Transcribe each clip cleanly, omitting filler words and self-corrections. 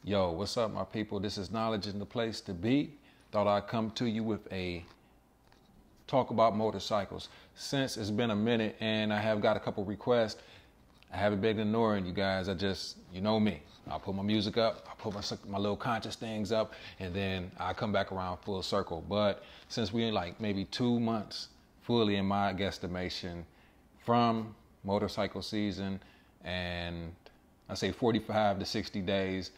Yo, what's up, my people? This is Knowledge in the Place to Be. Thought I'd come to you with a talk about motorcycles. Since it's been a minute and I have got a couple requests, I haven't been ignoring you guys. You know me. I'll put my music up, I'll put my little conscious things up, and then I come back around full circle. But since we're like maybe 2 months fully in my guesstimation from motorcycle season, and I say 45 to 60 days,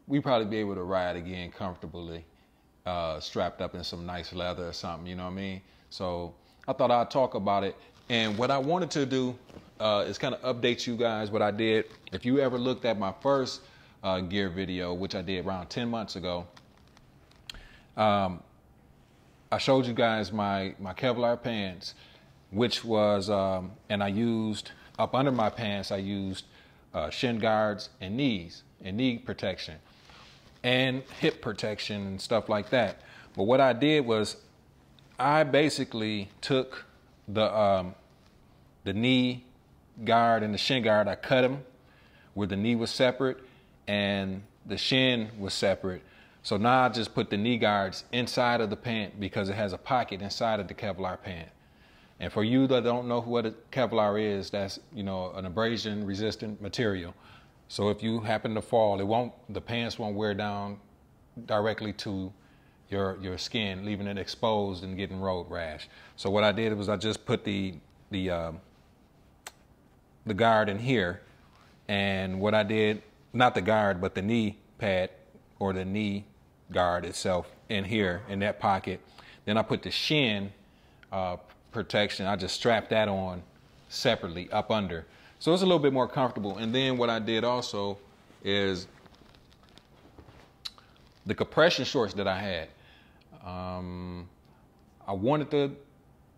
we probably be able to ride again comfortably, strapped up in some nice leather or something, you know what I mean? So I thought I'd talk about it. And what I wanted to do is kind of update you guys what I did. If you ever looked at my first gear video, which I did around 10 months ago, I showed you guys my Kevlar pants, which was, and I used, up under my pants, I used shin guards and knee protection and hip protection and stuff like that. But what I did was I basically took the knee guard and the shin guard, I cut them where the knee was separate and the shin was separate. So now I just put the knee guards inside of the pant because it has a pocket inside of the Kevlar pant. And for you that don't know what a Kevlar is, that's, you know, an abrasion resistant material. So if you happen to fall, the pants won't wear down directly to your skin, leaving it exposed and getting road rash. So what I did was I just put the guard in here, and what I did, not the guard, but the knee pad or the knee guard itself in here in that pocket. Then I put the shin protection. I just strapped that on separately up under. So it's a little bit more comfortable. And then what I did also is the compression shorts that I had. I wanted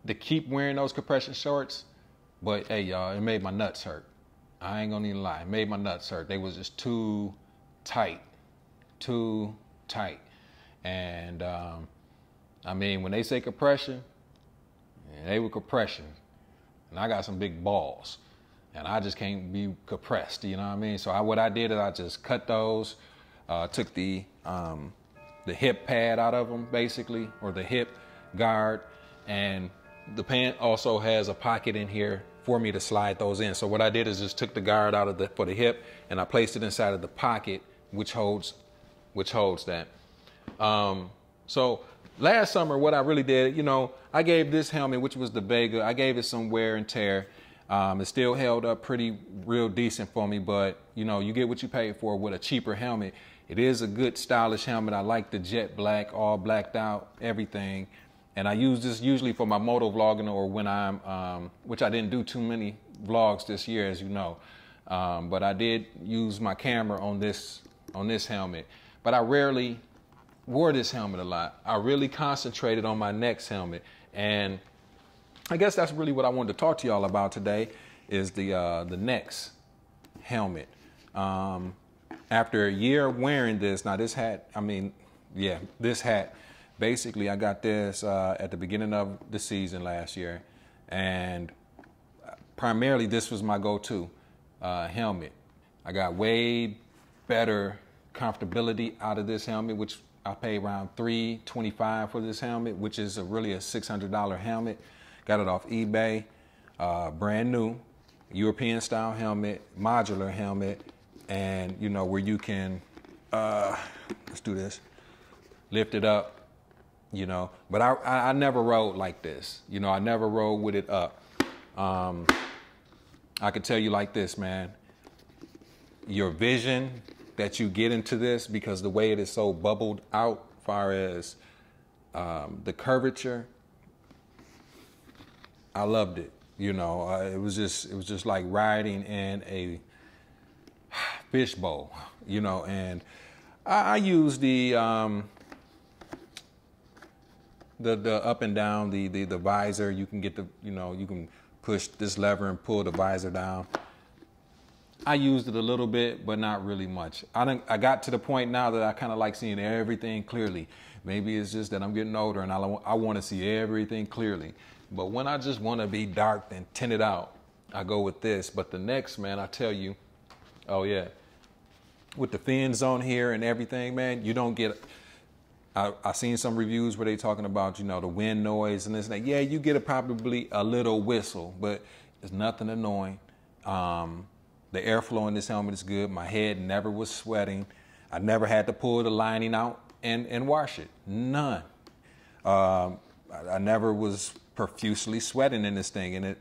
to keep wearing those compression shorts, but hey, y'all, it made my nuts hurt. I ain't gonna even lie, it made my nuts hurt. They was just too tight. And I mean, when they say compression, they were compression. And I got some big balls, and I just can't be compressed, you know what I mean? So what I did is I just cut those, took the hip pad out of them, basically, or the hip guard, and the pant also has a pocket in here for me to slide those in. So what I did is just took the guard out of for the hip, and I placed it inside of the pocket, which holds that. So last summer, what I really did, you know, I gave this helmet, which was the Vega, I gave it some wear and tear. It still held up real decent for me, but you know, you get what you pay for with a cheaper helmet. It is a good stylish helmet. I like the jet black, all blacked out, everything. And I use this usually for my moto vlogging, or when I'm, which I didn't do too many vlogs this year, as you know. But I did use my camera on this helmet. But I rarely wore this helmet a lot. I really concentrated on my NEXX helmet. And I guess that's really what I wanted to talk to y'all about today, is the NEXX helmet. After a year of wearing this, now this hat, I mean, yeah, this hat, basically I got this at the beginning of the season last year, and primarily this was my go-to helmet. I got way better comfortability out of this helmet, which I paid around $325 for this helmet, which is really a $600 helmet. Got it off eBay, brand new, European style helmet, modular helmet, and you know, where you can, let's do this, lift it up, you know. But I never rode like this, you know, I never rode with it up. I could tell you like this, man, your vision that you get into this, because the way it is so bubbled out, as far as the curvature, I loved it. You know, it was just like riding in a fishbowl, you know. And I use the up and down, the visor. You can get you know, you can push this lever and pull the visor down. I used it a little bit, but not really much. I got to the point now that I kind of like seeing everything clearly. Maybe it's just that I'm getting older and I want to see everything clearly. But when I just want to be dark and tinted out, I go with this. But the NEXX, man, I tell you, oh yeah, with the fins on here and everything, man, you don't get, I seen some reviews where they talking about, you know, the wind noise and this and that. Yeah, you get probably a little whistle, but it's nothing annoying. The airflow in this helmet is good. My head never was sweating. I never had to pull the lining out and wash it. None. I never was profusely sweating in this thing, and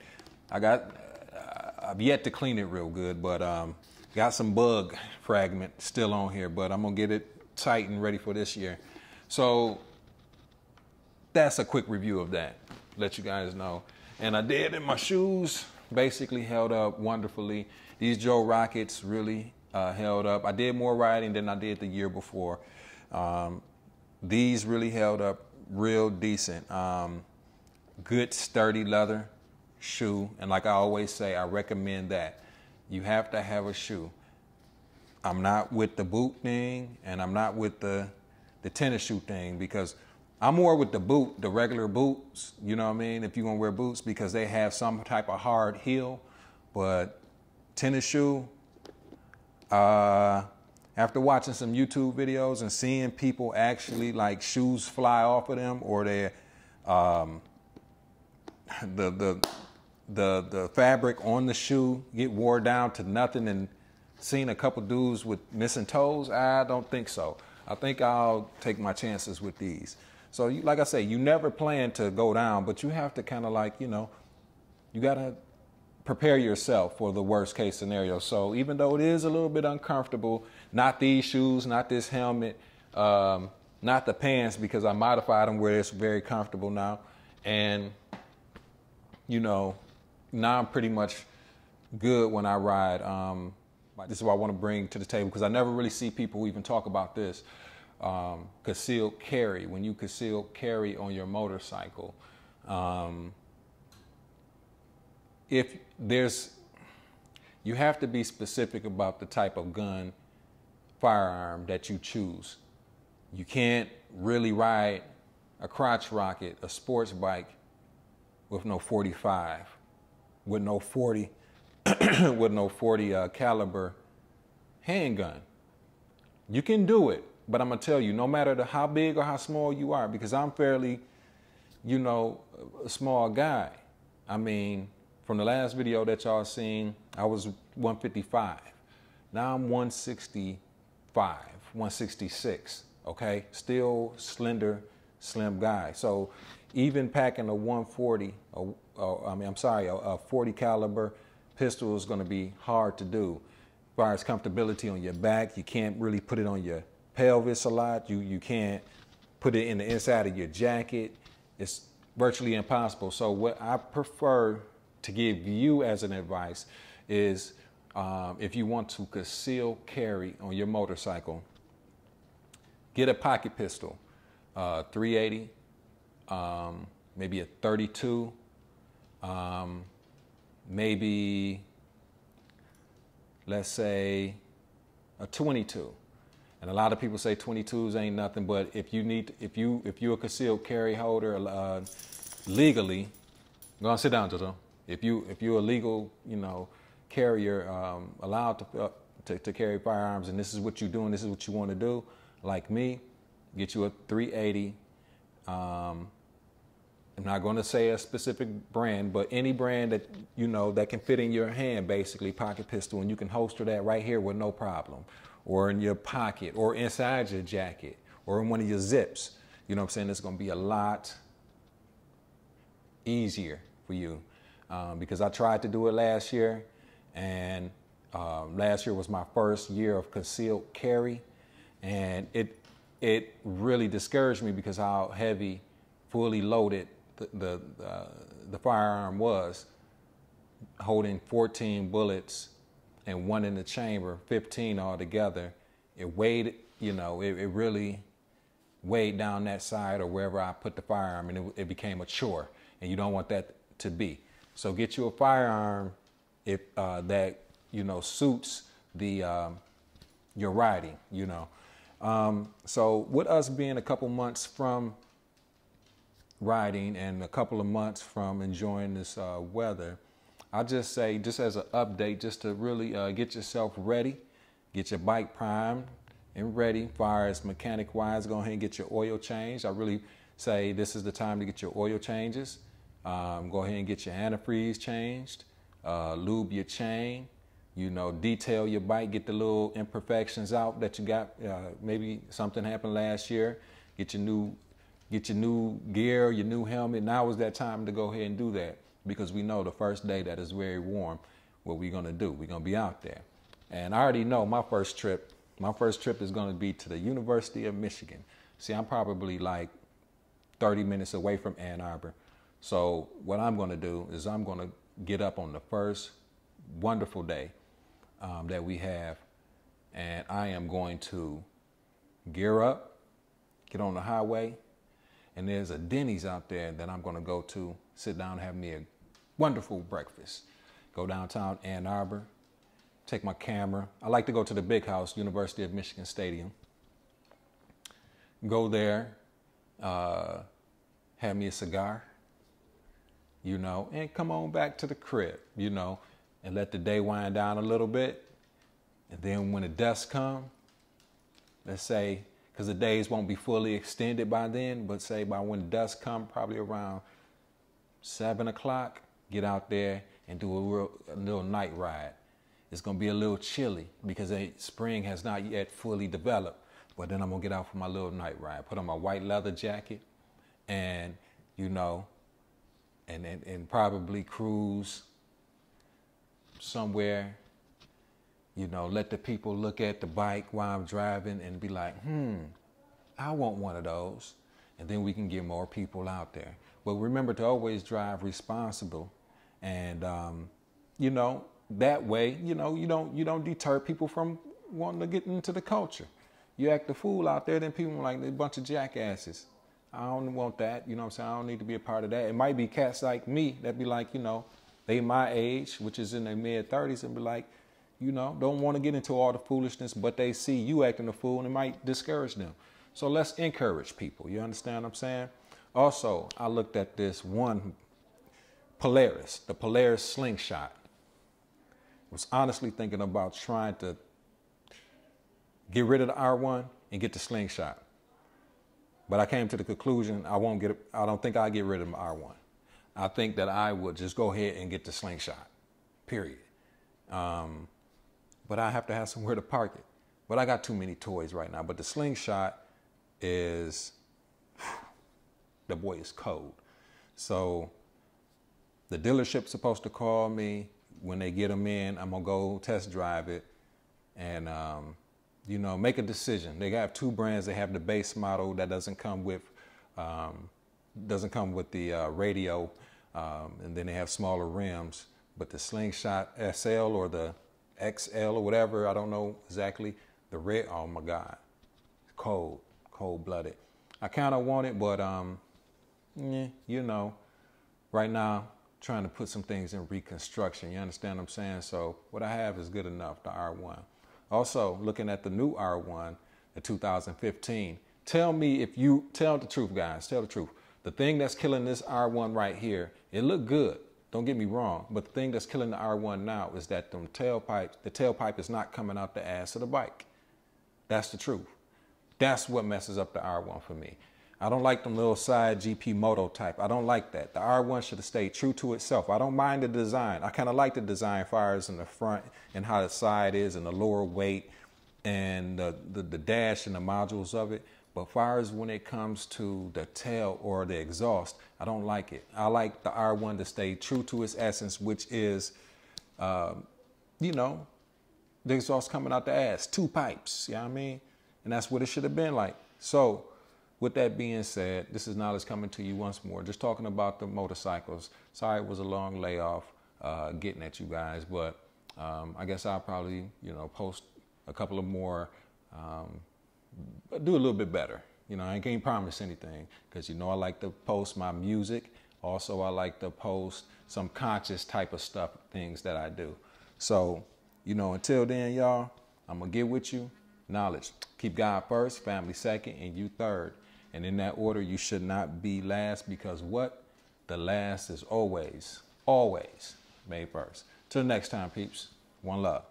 I've yet to clean it real good, but got some bug fragment still on here, but I'm gonna get it tight and ready for this year. So that's a quick review of that. Let you guys know. And I did, and my shoes basically held up wonderfully. These Joe Rockets really held up. I did more riding than I did the year before. These really held up real decent. Good sturdy leather shoe, and like I always say, I recommend that. You have to have a shoe. I'm not with the boot thing, and I'm not with the tennis shoe thing, because I'm more with the boot, the regular boots, you know what I mean, if you're gonna wear boots, because they have some type of hard heel. But tennis shoe, after watching some YouTube videos and seeing people actually like shoes fly off of them, or their the fabric on the shoe get wore down to nothing, and seen a couple dudes with missing toes, I don't think so. I think I'll take my chances with these. So like I say, you never plan to go down, but you have to kind of like, you know, you gotta prepare yourself for the worst case scenario. So even though it is a little bit uncomfortable, not these shoes, not this helmet, not the pants, because I modified them where it's very comfortable now. And, you know, now I'm pretty much good when I ride. This is what I want to bring to the table, because I never really see people even talk about this. Concealed carry. When you conceal carry on your motorcycle, if there's, you have to be specific about the type of gun, firearm that you choose. You can't really ride a crotch rocket, a sports bike, with no 45, with no 40, with no 40 caliber handgun. You can do it, but I'm gonna tell you, no matter how big or how small you are, because I'm fairly, you know, a small guy. I mean, from the last video that y'all seen, I was 155. Now I'm 165, 166, okay? Still slender, slim guy. So even packing a 140, a 40 caliber pistol is gonna be hard to do. As far as comfortability on your back, you can't really put it on your pelvis a lot. You can't put it in the inside of your jacket. It's virtually impossible. So what I prefer to give you as an advice is, if you want to conceal carry on your motorcycle, get a pocket pistol, 380, maybe a 32, maybe, let's say, a 22. And a lot of people say 22s ain't nothing, but if you need, if you're a concealed carry holder legally, go on, sit down, Jojo. If you're a legal, you know, carrier, allowed to carry firearms, and this is what you're doing, this is what you want to do, like me, get you a 380. I'm not going to say a specific brand, but any brand that, you know, that can fit in your hand, basically, pocket pistol, and you can holster that right here with no problem, or in your pocket, or inside your jacket, or in one of your zips. You know what I'm saying? It's going to be a lot easier for you, because I tried to do it last year, and last year was my first year of concealed carry, and it really discouraged me because how heavy, fully loaded the firearm was, holding 14 bullets and one in the chamber, 15 altogether. It weighed, you know, it really weighed down that side or wherever I put the firearm, and it became a chore, and you don't want that to be. So get you a firearm if that, you know, suits the your riding, you know. So with us being a couple months from riding and a couple of months from enjoying this weather, I just say, just as an update, just to really get yourself ready, get your bike primed and ready. As far as mechanic wise, go ahead and get your oil changed. I really say this is the time to get your oil changes. Go ahead and get your antifreeze changed, lube your chain, you know, detail your bike, get the little imperfections out that you got. Maybe something happened last year. Get your new gear, your new helmet. Now is that time to go ahead and do that, because we know the first day that is very warm, what we're gonna do. We're gonna be out there. And I already know my first trip is gonna be to the University of Michigan. See, I'm probably like 30 minutes away from Ann Arbor. So what I'm gonna do is I'm gonna get up on the first wonderful day that we have, and I am going to gear up, get on the highway, and there's a Denny's out there that I'm gonna go to, sit down and have me a wonderful breakfast. Go downtown Ann Arbor, take my camera. I like to go to the big house, University of Michigan Stadium. Go there, have me a cigar, you know, and come on back to the crib, you know, and let the day wind down a little bit. And then when the dusk come, let's say, because the days won't be fully extended by then, but say by when the dusk come, probably around 7 o'clock, get out there and do a little night ride. It's gonna be a little chilly because spring has not yet fully developed, but then I'm gonna get out for my little night ride, put on my white leather jacket, and, you know, and probably cruise somewhere, you know, let the people look at the bike while I'm driving and be like, I want one of those. And then we can get more people out there. But remember to always drive responsible. And, you know, that way, you know, you don't deter people from wanting to get into the culture. You act a fool out there, then people are like, they're a bunch of jackasses. I don't want that, you know what I'm saying? I don't need to be a part of that. It might be cats like me that be like, you know, they my age, which is in their mid-30s, and be like, you know, don't want to get into all the foolishness, but they see you acting a fool and it might discourage them. So let's encourage people. You understand what I'm saying? Also, I looked at this one Polaris, the Polaris Slingshot. Was honestly thinking about trying to get rid of the R1 and get the Slingshot. But I came to the conclusion I don't think I'll get rid of my R1. I think that I would just go ahead and get the Slingshot, period. But I have to have somewhere to park it. But I got too many toys right now. But the Slingshot is, the boy is cold. So the dealership's supposed to call me. When they get them in, I'm gonna go test drive it and, you know, make a decision. They have two brands. They have the base model that doesn't come with the radio, and then they have smaller rims. But the Slingshot SL or the XL or whatever, I don't know exactly, the red, oh my God, cold-blooded. I kind of want it, but you know, right now, trying to put some things in reconstruction. You understand what I'm saying? So what I have is good enough, the R1. Also, looking at the new R1, the 2015, tell me if you, tell the truth, guys, tell the truth. The thing that's killing this R1 right here, it looked good. Don't get me wrong, but the thing that's killing the R1 now is that the tailpipe is not coming out the ass of the bike. That's the truth. That's what messes up the R1 for me. I don't like them little side GP Moto type. I don't like that. The R1 should have stayed true to itself. I don't mind the design. I kind of like the design fires in the front and how the side is and the lower weight and the dash and the modules of it. But far as when it comes to the tail or the exhaust, I don't like it. I like the R1 to stay true to its essence, which is, you know, the exhaust coming out the ass, two pipes, you know what I mean? And that's what it should have been like. So with that being said, this is Knowledge coming to you once more, just talking about the motorcycles. Sorry it was a long layoff getting at you guys, but I guess I'll probably, you know, post a couple of more, do a little bit better. You know, I can't promise anything because, you know, I like to post my music. Also, I like to post some conscious type of stuff, things that I do. So, you know, until then, y'all, I'm going to get with you. Knowledge. Keep God first, family second, and you third. And in that order, you should not be last because what? The last is always, always made first. Till next time, peeps. One love.